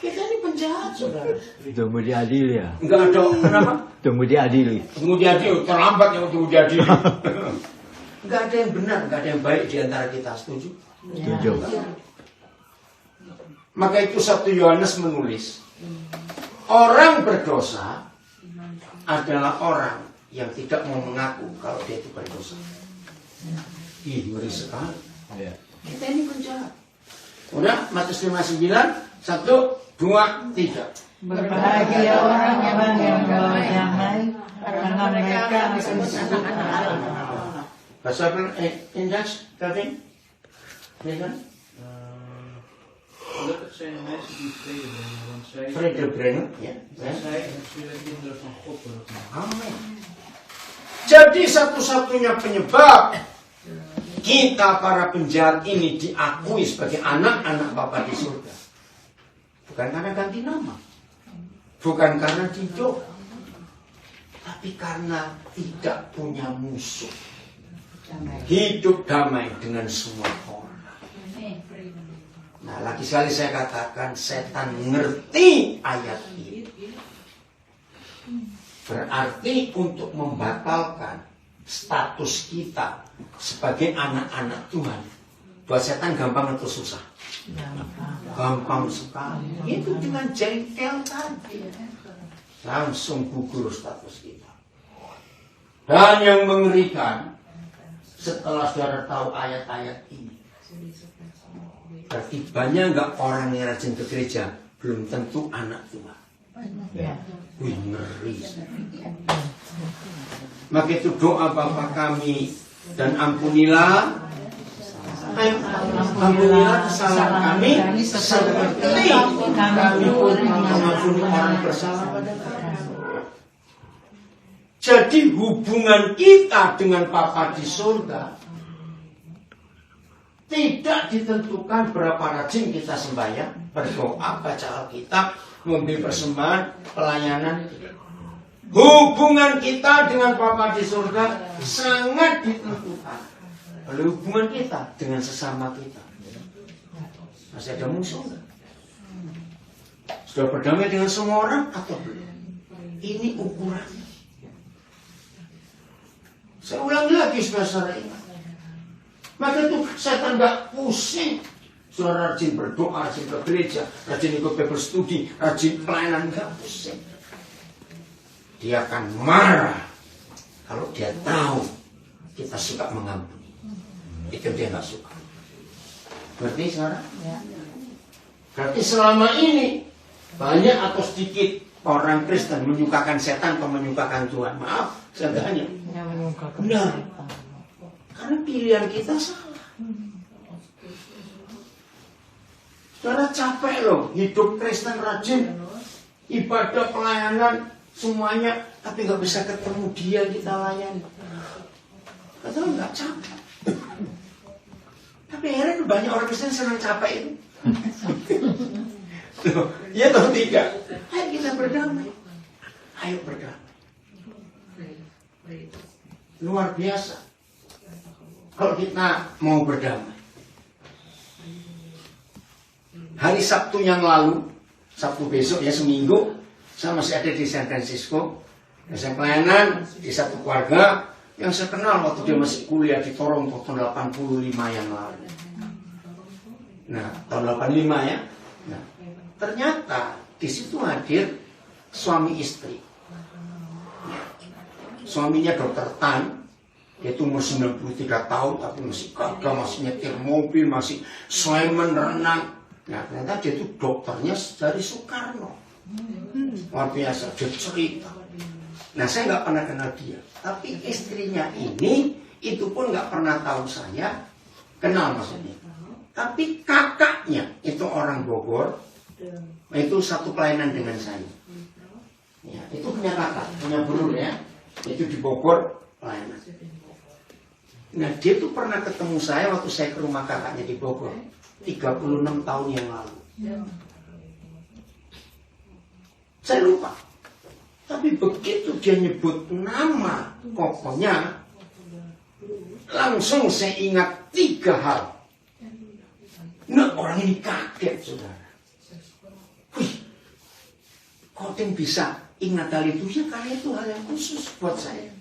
Kita ini penjahat, saudara. Tunggu diadili ya. Enggak ada kenapa? Tunggu diadili. Tunggu diadili, terlambat yang tunggu diadili. Enggak ada yang benar, enggak ada yang baik di antara kita, setuju? Setuju. Maka itu 1 Yohanes menulis, orang berdosa adalah orang yang tidak mau mengaku kalau dia itu berdosa. Ih, ngeri sekali. Ya. Kita ini penjahat. Udah, Matius 5:9, 1, 2, 3. Berbahagia orang yang berdamai, karena mereka akan disebut anak-anak Allah. Bahasa Inggris, Kevin? Ini kan? Gelukkig zijn er mensen die vrede brengen, want zij Vrede brengen, ya. zullen kinderen van God worden gemaakt. Amin. Jadi satu-satunya penyebab kita para penjahat ini diakui sebagai anak-anak Bapa di surga, bukan karena ganti nama, bukan karena didoa, tapi karena tidak punya musuh, hidup damai dengan semua orang. Nah, lagi sekali saya katakan, setan ngerti ayat ini. Berarti untuk membatalkan status kita sebagai anak-anak Tuhan, buat setan gampang atau susah? Gampang sekali. Itu dengan jengkel tadi, langsung gugur status kita. Dan yang mengerikan, setelah saudara tahu ayat-ayat ini, berarti banyak nggak orang yang rajin ke gereja belum tentu anak Tuhan. Wih, ngeri. Maka itu doa Bapa kami, dan ampunilah kesalahan kami seperti kami pun mengampuni orang bersalah pada kami. Jadi hubungan kita dengan Bapa di surga tidak ditentukan berapa rajin kita sembahyang, berdoa, baca Alkitab, memberi persembahan, pelayanan. Hubungan kita dengan Bapa di surga sangat ditentukan oleh hubungan kita dengan sesama kita. Masih ada musuh enggak? Sudah berdamai dengan semua orang atau belum? Ini ukurannya. Saya ulangi lagi saudara ini. Maka itu setan gak pusing. Saudara rajin berdoa, rajin ke gereja, rajin ikut Bible studi, rajin pelayanan, gak pusing. Dia akan marah kalau dia tahu kita suka mengampuni. Itu dia gak suka. Berarti saudara? Berarti selama ini banyak atau sedikit orang Kristen menyukakan setan atau menyukakan Tuhan. Maaf, saya tanya. Benar. Karena pilihan kita salah. Saudara capek loh, hidup Kristen rajin, ibadah, pelayanan, semuanya, tapi nggak bisa ketemu dia kita layani. Kata nggak capek. Tapi akhirnya banyak orang Kristen senang capek itu. Ya atau tidak? Ayo kita berdamai. Ayo berdamai. Luar biasa. Kalau kita mau berdamai. Hari Sabtu yang lalu, Sabtu besok ya seminggu, saya masih ada di San Francisco. Saya pelayanan di satu keluarga yang saya kenal waktu dia masih kuliah di Toronto tahun 85 yang lalu. Nah, tahun 85 ya. Nah, ternyata di situ hadir suami istri. Suaminya Dr. Tan, dia itu umur 93 tahun tapi masih gagah, masih nyetir mobil, masih swimming, renang. Nah, ternyata dia itu dokternya dari Soekarno. Luar biasa, dia cerita. Nah, saya nggak pernah kenal dia, tapi istrinya ini itu pun nggak pernah tahu saya, kenal maksudnya. Tapi kakaknya itu orang Bogor, itu satu pelayanan dengan saya. Ya, itu punya kakak, punya brur ya, itu di Bogor pelayanan. Nah, dia tuh pernah ketemu saya waktu saya ke rumah kakaknya di Bogor, 36 tahun yang lalu. Saya lupa. Tapi begitu dia nyebut nama kokonya, langsung saya ingat 3 hal. Nah, orang ini kaget, saudara. Wih, kok Odin bisa ingat hal itu? Ya, karena itu hal yang khusus buat saya.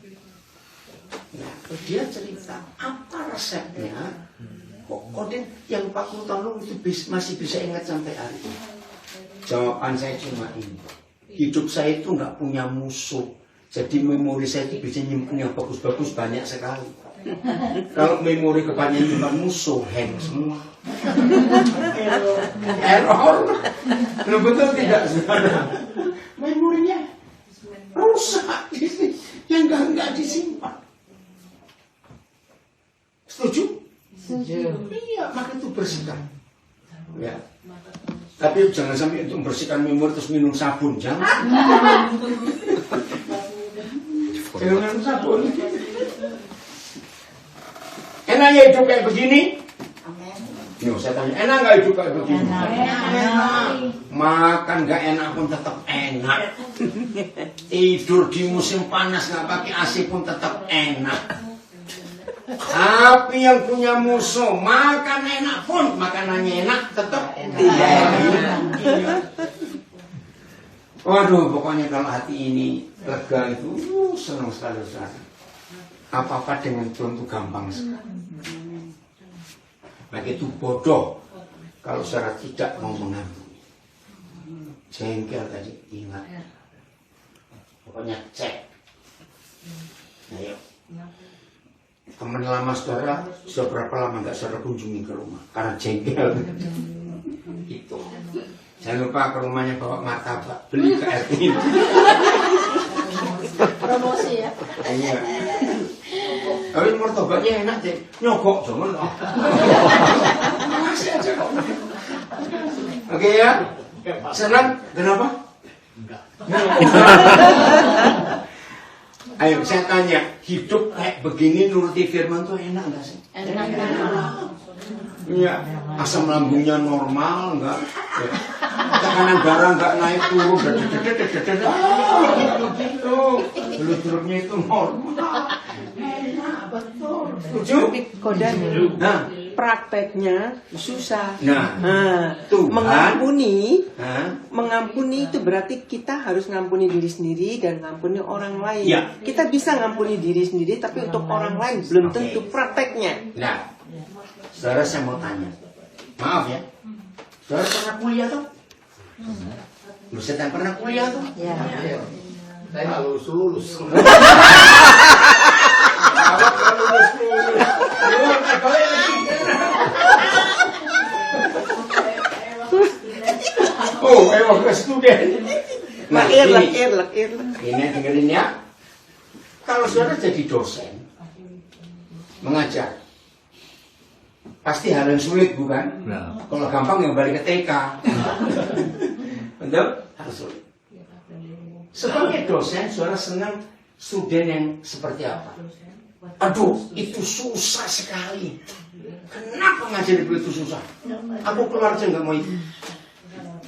Nah, dia cerita, apa resepnya? Kok Odin yang 40 tahun lalu itu masih bisa ingat sampai hari ini? Jawaban saya cuma ini. Hidup saya itu nggak punya musuh. Jadi memori saya itu bisa nyimpen yang bagus-bagus banyak sekali. Kalau memori kebanyakan nyimpan musuh, hang semua. Error. Betul tidak, saudara? Memorinya rusak. Yang nggak disimpan. Setuju? Setuju. Iya, maka itu bersihkan. Ya. Tapi jangan sampai untuk membersihkan memori terus minum sabun, jangan. Jangan minum sabun. Enak ya hidup kayak begini? Yo, saya tanya, enak nggak hidup kayak begini? Enak. Makan nggak enak pun tetap enak. Tidur di musim panas nggak pakai AC pun tetap enak. Tapi yang punya musuh makan enak pun makanannya enak tetap enak. Waduh, pokoknya kalau hati ini lega itu senang sekali, saudara. Apa-apa dengan Tuhan itu gampang sekali. Begitu bodoh kalau saudara tidak mau mengampuni. Jengkel tadi, ingat. Pokoknya cek. Ayo. Teman lama saudara, sudah berapa lama nggak saudara kunjungi ke rumah karena jengkel. Itu. Jangan lupa ke rumahnya bawa martabak, beli ke RT. Promosi ya. Iya. Tapi martabaknya enak deh, nyogok jangan. Masih aja kok. Oke ya. Senang? Kenapa? Enggak. Ayo saya tanya, hidup kayak begini nuruti firman tuh enak nggak sih? Enak. Iya, asam lambungnya normal enggak? Ya. Tekanan darah enggak naik turun, gitu. Beludruknya itu normal. Enak betul. Setuju? Kodan. Nah, Prakteknya susah. Nah, Tuhan. Mengampuni itu berarti kita harus ngampuni diri sendiri dan ngampuni orang lain. Ya. Kita bisa ngampuni diri sendiri, tapi untuk orang lain belum tentu prakteknya. Nah, saudara saya mau tanya. Maaf ya. Saudara pernah kuliah tuh? Ustaz pernah kuliah tuh? Ya. Saya nggak lulus. Oh, emang ke student. Nah, Irlek. ini dengerin ya. Kalau saudara jadi dosen, mengajar, pasti hal yang sulit bukan? Nah. Kalau gampang yang balik ke TK. Betul? Harus sulit. Sebagai dosen, saudara senang student yang seperti apa? Aduh, itu susah sekali. Kenapa ngajar itu susah? Aku keluar aja nggak mau itu.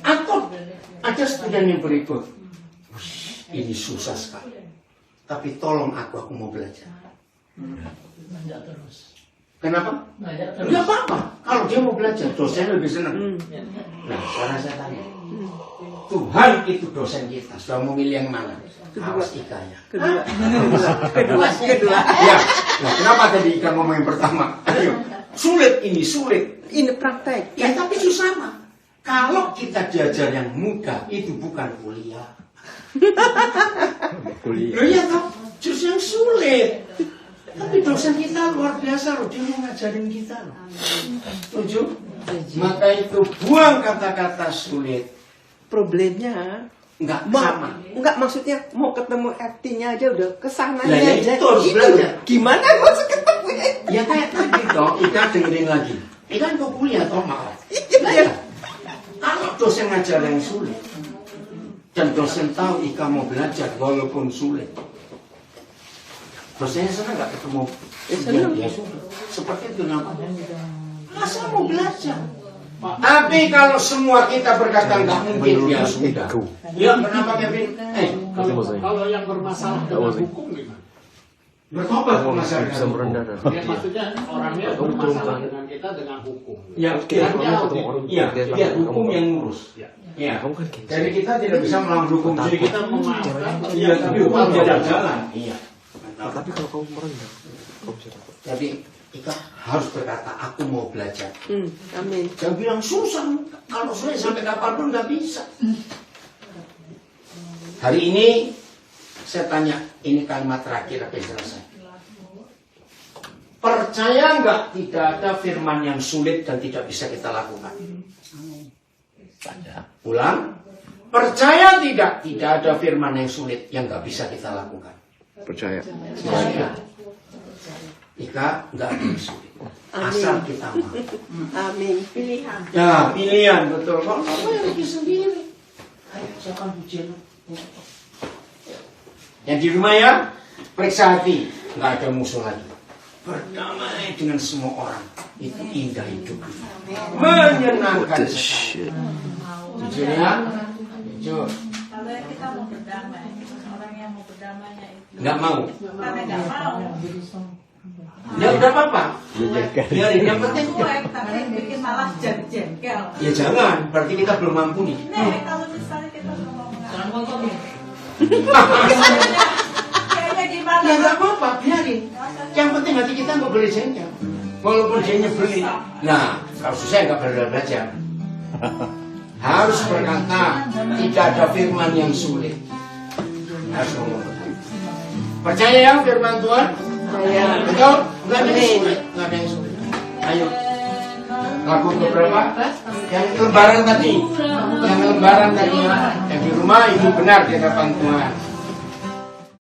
Atau ada student yang berikut. Ini susah sekali. Tapi tolong aku mau belajar. Kenapa? Nggak apa-apa. Kalau dia mau belajar, dosen lebih senang. Nah, sekarang saya tanya. Tuhan itu dosen kita. Sudah memilih yang mana? Harus Ika ya. Kedua. Ya. Nah, kenapa tadi Ika ngomong yang pertama? Ayo. Sulit ini, sulit. Ini praktek. Ya, tapi itu sama. Kalau kita diajar yang mudah, itu bukan kuliah. Loh ya toh, justru yang sulit. Tapi dosen kita luar biasa loh, dia mau ngajarin kita loh. Setuju? Maka itu buang kata-kata sulit. Problemnya Enggak sama. enggak maksudnya mau ketemu artinya aja udah kesananya Nah, ya aja. itu harus belajar. Gimana maksud ketemu? Ya kayak tadi toh, Ika dengerin lagi. Ika kok kuliah toh maaf. Iya. Kalau dosen ngajar yang sulit, dan dosen tahu Ika mau belajar walaupun sulit, dosennya senang nggak ketemu? Ya sudah. Seperti itu namanya. Masa mau belajar? Tapi kalau semua kita berkata nggak mungkin, ya sudah. Ya kenapa Kevin? Kalau yang bermasalah dengan hukum gimana? Bertobat masalah. Ya, maksudnya orangnya bermasalah dengan kita dengan hukum. Ya, biar hukum yang ngurus. Ya, jadi kita tidak bisa melawan hukum. Jadi kita memaafkan. Iya, tapi hukum tidak jalan. Iya. Tapi kalau kamu merendah, kamu bisa dapat. Jadi Ika harus berkata, aku mau belajar. Amin. Jangan bilang susah. Kalau sulit sampai kapanpun nggak bisa. Hari ini saya tanya, ini kalimat terakhir apa yang selesai? Percaya nggak tidak ada firman yang sulit dan tidak bisa kita lakukan? Ulang. Percaya tidak ada firman yang sulit yang nggak bisa kita lakukan? Percaya. Ika nggak ada yang sulit. Asal kita mau. Amin. Pilihan. Ya, pilihan betul. Kalau kamu yang bikin sendiri. Ayo, siapa pujian? Yang di rumah ya, periksa hati. Nggak ada musuh lagi. Berdamai dengan semua orang. Itu indah hidup. Menyenangkan sekali. Jujur ya? Jujur. Kalau yang kita mau berdamai, orang yang mau berdamainya itu Nggak mau. karena nggak mau. Ya udah apa-apa. Biarin. Yang penting. Cuek, tapi bikin malah jengkel. Ya jangan. Berarti kita belum mampu nih. Nih, kalau misalnya kita mau ngomong kayaknya gimana? Ya nggak apa-apa. Biarin. Yang penting hati kita nggak boleh jengkel. Walaupun dia nyebelin. Nah, kalau susah nggak boleh belajar. Harus berkata, tidak ada firman yang sulit. Harus ngomong. Percaya ya firman Tuhan? Saya Betul? Nggak ada yang sulit. Nggak ada yang sulit. Ayo. Lagu beberapa. Yang lembaran tadi. Yang lembaran tadi. Yang di rumah itu benar di hadapan Tuhan.